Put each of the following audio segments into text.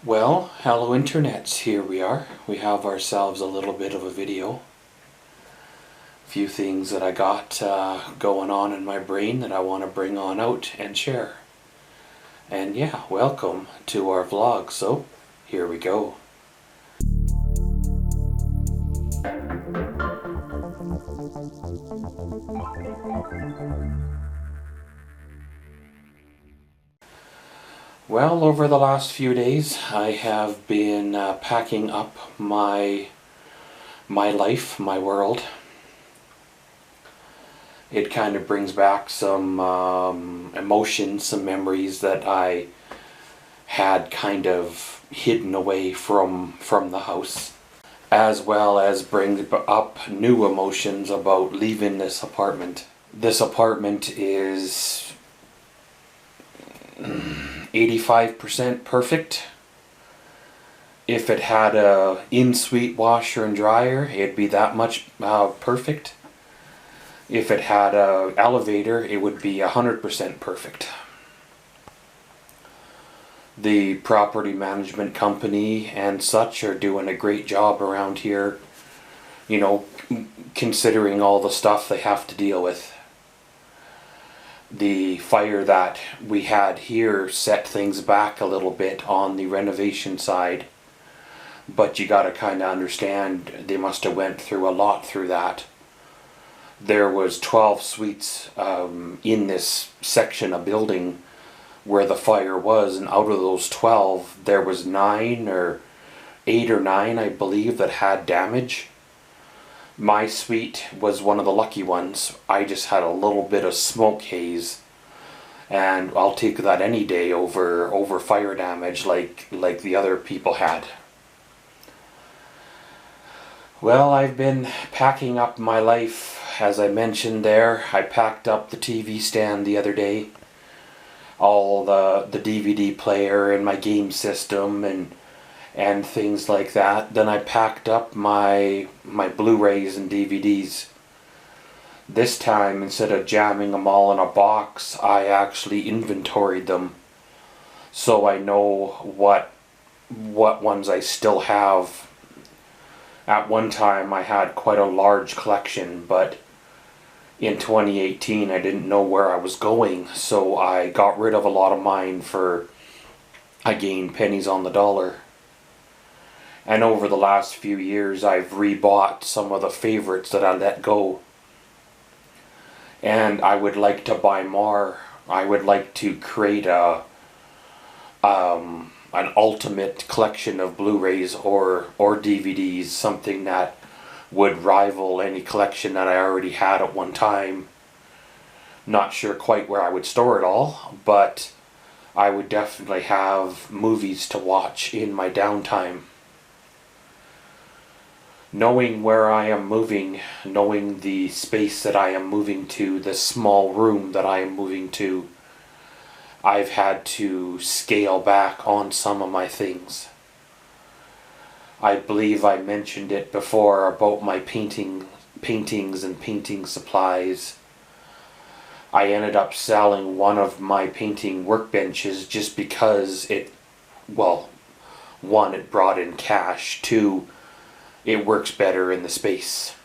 Well, hello internets, here we are. We have ourselves a little bit of a video. A few things that I got going on in my brain that I want to bring on out and share. And yeah, welcome to our vlog, so here we go. Well, over the last few days, I have been packing up my life, my world. It kind of brings back some emotions, some memories that I had kind of hidden away from the house, as well as bring up new emotions about leaving this apartment. This apartment is 85% perfect. If it had a in-suite washer and dryer, it'd be that much perfect. If it had a elevator, it would be 100% perfect. The property management company and such are doing a great job around here, you know, considering all the stuff they have to deal with. The fire that we had here set things back a little bit on the renovation side, but you gotta kinda understand they must have went through a lot through that. There was 12 suites in this section of building where the fire was, and out of those 12 there was 9 or 8 or 9 I believe that had damage. My suite was one of the lucky ones. I just had a little bit of smoke haze, and I'll take that any day over fire damage like the other people had. Well, I've been packing up my life. As I mentioned there, I packed up the TV stand the other day, all the DVD player and my game system and things like that. Then I packed up my Blu-rays and DVDs. This time, instead of jamming them all in a box, I actually inventoried them, so I know what ones I still have. At one time I had quite a large collection, but in 2018 I didn't know where I was going, so I got rid of a lot of mine for, again, pennies on the dollar. And over the last few years I've rebought some of the favorites that I let go. And I would like to buy more. I would like to create an ultimate collection of Blu-rays or DVDs, something that would rival any collection that I already had at one time. Not sure quite where I would store it all, but I would definitely have movies to watch in my downtime. Knowing where I am moving, knowing the space that I am moving to, the small room that I am moving to, I've had to scale back on some of my things. I believe I mentioned it before about my paintings and painting supplies. I ended up selling one of my painting workbenches just because one, it brought in cash, 2, it works better in the space.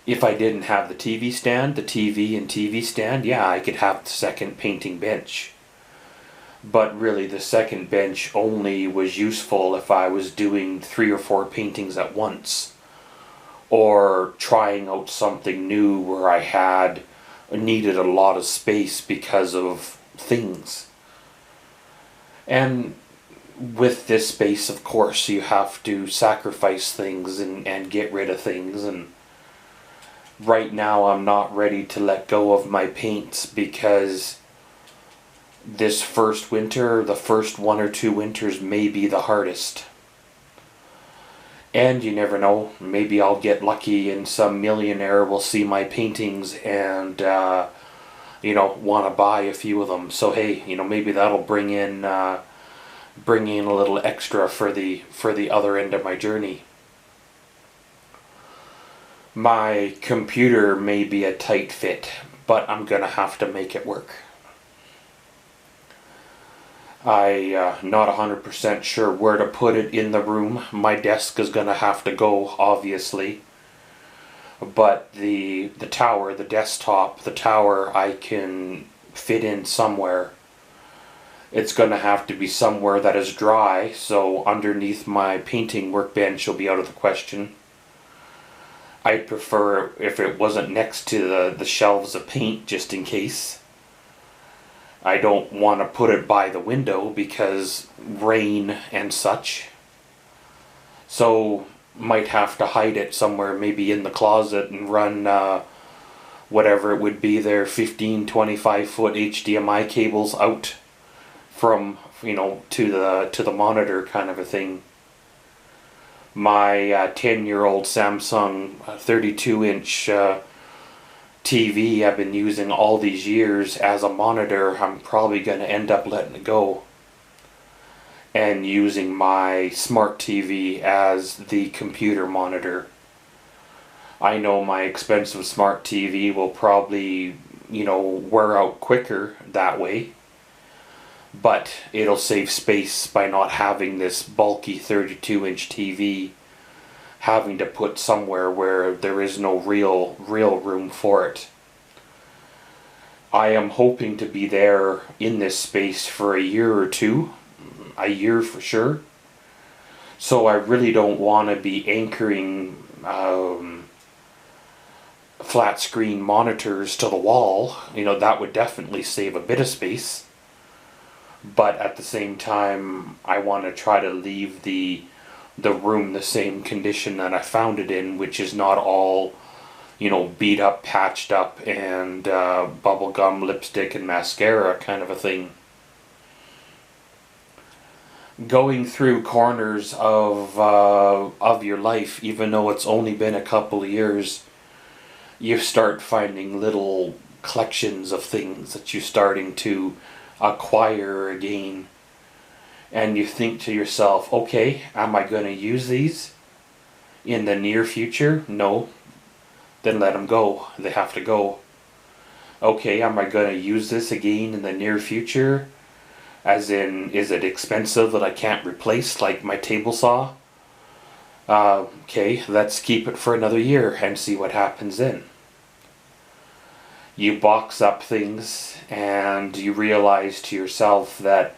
If I didn't have the TV stand, the TV stand, yeah, I could have the second painting bench. But really the second bench only was useful if I was doing 3 or 4 paintings at once, or trying out something new where I needed a lot of space because of things. And with this space, of course, you have to sacrifice things and get rid of things, and right now I'm not ready to let go of my paints because this first winter, the first 1 or 2 winters, may be the hardest. And you never know, maybe I'll get lucky and some millionaire will see my paintings and want to buy a few of them. So hey, maybe that'll bring in a little extra for the other end of my journey. My computer may be a tight fit, but I'm gonna have to make it work. Not 100% sure where to put it in the room. My desk is gonna have to go, obviously. But the tower, the desktop, the tower, I can fit in somewhere. It's gonna have to be somewhere that is dry, so underneath my painting workbench will be out of the question. I'd prefer if it wasn't next to the shelves of paint, just in case. I don't want to put it by the window because rain and such. So might have to hide it somewhere, maybe in the closet, and run whatever it would be there, 15, 25 foot HDMI cables out from, to the monitor, kind of a thing. My 10-year-old Samsung 32-inch TV I've been using all these years as a monitor, I'm probably going to end up letting it go and using my smart TV as the computer monitor. I know my expensive smart TV will probably, wear out quicker that way, but it'll save space by not having this bulky 32-inch TV having to put somewhere where there is no real room for it. I am hoping to be there in this space for a year or two, a year for sure. So I really don't want to be anchoring flat screen monitors to the wall. That would definitely save a bit of space. But at the same time, I want to try to leave the room the same condition that I found it in, which is not all, beat up, patched up, and bubblegum, lipstick, and mascara kind of a thing. Going through corners of your life, even though it's only been a couple of years, you start finding little collections of things that you're starting to acquire again. And you think to yourself, okay, am I going to use these in the near future? No. Then let them go. They have to go. Okay, am I going to use this again in the near future? As in, is it expensive that I can't replace, like my table saw? Okay, let's keep it for another year and see what happens then. You box up things and you realize to yourself that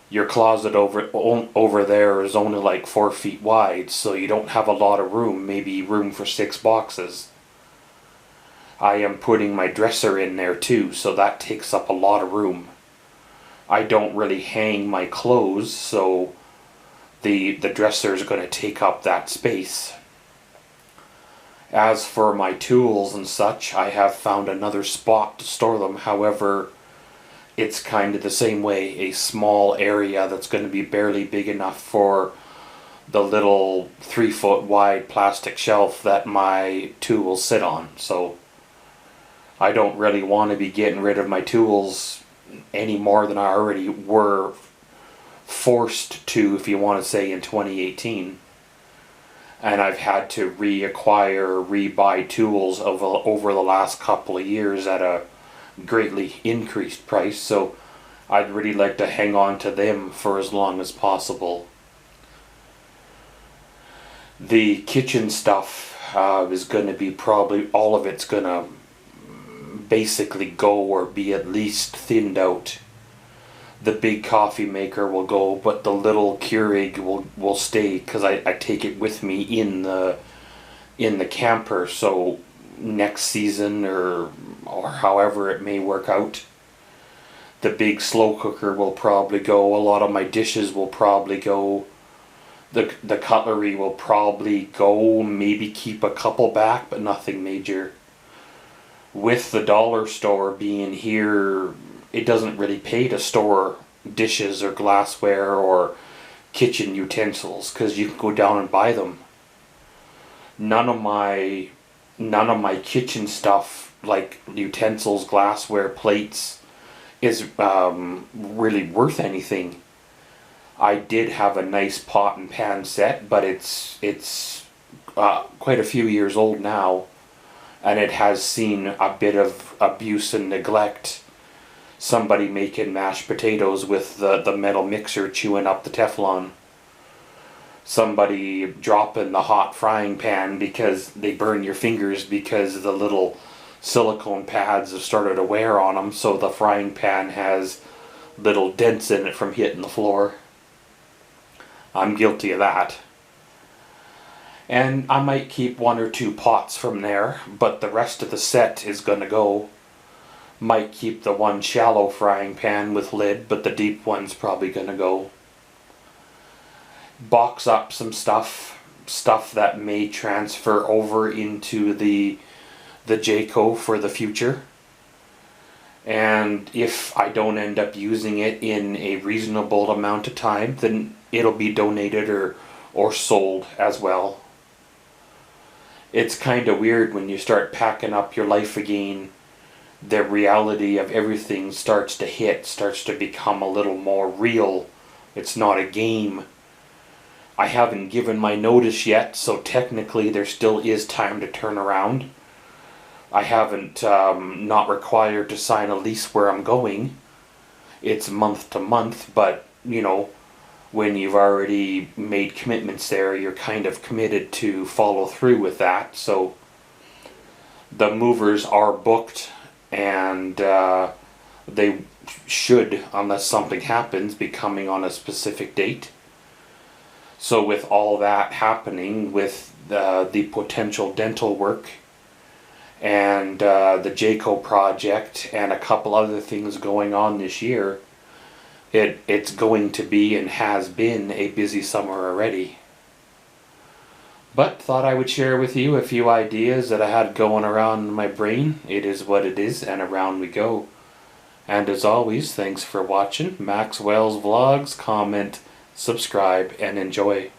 your closet over there is only like 4 feet wide, so you don't have a lot of room, maybe room for 6 boxes. I am putting my dresser in there too, so that takes up a lot of room. I don't really hang my clothes, so the dresser is going to take up that space. As for my tools and such, I have found another spot to store them. However, it's kind of the same way, a small area that's going to be barely big enough for the little 3 foot wide plastic shelf that my tools sit on. So I don't really want to be getting rid of my tools any more than I already were forced to, if you want to say, in 2018. And I've had to rebuy tools over the last couple of years at a greatly increased price, so I'd really like to hang on to them for as long as possible. The kitchen stuff is going to be probably, all of it's going to basically go or be at least thinned out. The big coffee maker will go, but the little Keurig will stay because I take it with me in the camper, so next season or however it may work out. The big slow cooker will probably go. A lot of my dishes will probably go. The cutlery will probably go, maybe keep a couple back, but nothing major. With the dollar store being here, it doesn't really pay to store dishes or glassware or kitchen utensils because you can go down and buy them. None of my kitchen stuff, like utensils, glassware, plates, is really worth anything. I did have a nice pot and pan set, but it's quite a few years old now, and it has seen a bit of abuse and neglect somebody making mashed potatoes with the metal mixer chewing up the Teflon, somebody dropping the hot frying pan because they burn your fingers because the little silicone pads have started to wear on them, so the frying pan has little dents in it from hitting the floor. I'm guilty of that. And I might keep 1 or 2 pots from there, but the rest of the set is gonna go. Might keep the one shallow frying pan with lid, but the deep one's probably gonna go. Box up some stuff that may transfer over into the Jayco for the future. And if I don't end up using it in a reasonable amount of time, then it'll be donated or sold as well. It's kind of weird when you start packing up your life again. The reality of everything starts to become a little more real. It's not a game. I haven't given my notice yet, so technically there still is time to turn around. I haven't not required to sign a lease where I'm going. It's month to month, but you know, when you've already made commitments there, you're kind of committed to follow through with that. So the movers are booked, and they should, unless something happens, be coming on a specific date. So with all that happening, with the potential dental work and the Jayco project and a couple other things going on this year, it's going to be and has been a busy summer already. But thought I would share with you a few ideas that I had going around in my brain. It is what it is, and around we go. And as always, thanks for watching Maxwell's Vlogs. Comment, subscribe, and enjoy.